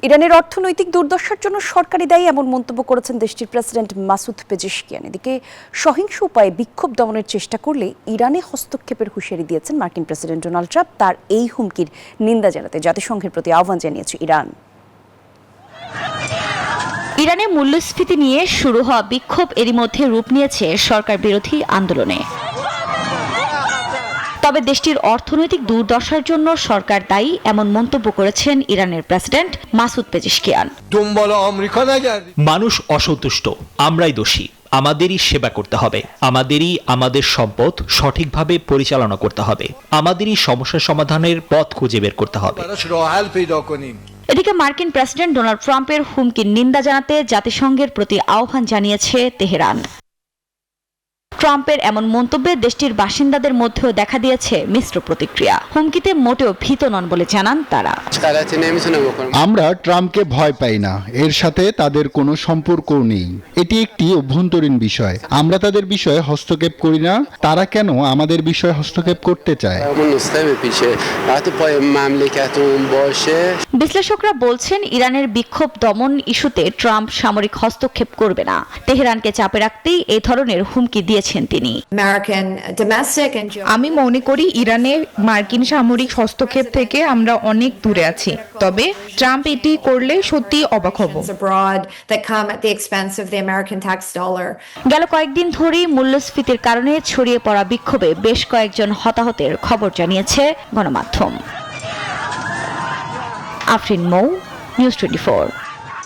ইরানের অর্থনৈতিক দুর্দশার জন্য সরকারি দায়ী এমন মন্তব্য করেছেন দেশটির প্রেসিডেন্ট মাসুদ পেজেশকিয়ান। এদিকে সহিংস উপায়ে বিক্ষোভ দমনের চেষ্টা করলে ইরানে হস্তক্ষেপের হুঁশিয়ারি দিয়েছেন মার্কিন প্রেসিডেন্ট ডোনাল্ড ট্রাম্প। তার এই হুমকির নিন্দা জানাতে জাতিসংঘের প্রতি আহ্বান জানিয়েছে ইরান। ইরানে মূল্যস্ফীতি নিয়ে শুরু হওয়া বিক্ষোভ এরই মধ্যে রূপ নিয়েছে সরকার বিরোধী আন্দোলনে। তবে দেশটির অর্থনৈতিক দুর্দশার জন্য সরকার দায়ী এমন মন্তব্য করেছেন ইরানের প্রেসিডেন্ট মাসুদ পেজেশকিয়ান। মানুষ অসন্তুষ্ট, আমরাই দোষী। আমাদেরই সেবা করতে হবে, আমাদেরই আমাদের সম্পদ সঠিকভাবে পরিচালনা করতে হবে, আমাদেরই সমস্যা সমাধানের পথ খুঁজে বের করতে হবে। এদিকে মার্কিন প্রেসিডেন্ট ডোনাল্ড ট্রাম্পের হুমকির নিন্দা জানাতে জাতিসংঘের প্রতি আহ্বান জানিয়েছে তেহরান। ট্রাম্পের এমন মন্তব্যে দেশটির বাসিন্দাদের মধ্যেও দেখা দিয়েছে মিশ্র প্রতিক্রিয়া। হুমকিতে মোটেও ভীত নন বলে জানান তারা। আমরা ট্রাম্পকে ভয় পাই না, এর সাথে তাদের কোনো সম্পর্কও নেই। এটি একটি অভ্যন্তরীণ বিষয়, আমরা তাদের বিষয়ে হস্তক্ষেপ করি না। তারা কেন আমাদের বিষয়ে হস্তক্ষেপ করতে চায়? বিশ্লেষকরা বলছেন ইরানের বিক্ষোভ দমন ইস্যুতে ট্রাম্প সামরিক হস্তক্ষেপ করবে না। তেহরানকে চাপে রাখতেই এই ধরনের হুমকি দিয়েছেন তিনি। আমি মনে করি ইরানে মার্কিন সামরিক হস্তক্ষেপ থেকে আমরা অনেক দূরে আছি, তবে ট্রাম্প এটি করলে সত্যি অবাক হব। গেল কয়েকদিন ধরেই মূল্যস্ফীতির কারণে ছড়িয়ে পড়া বিক্ষোভে বেশ কয়েকজন হতাহতের খবর জানিয়েছে গণমাধ্যম। আফরিন মৌ, নিউজ 24।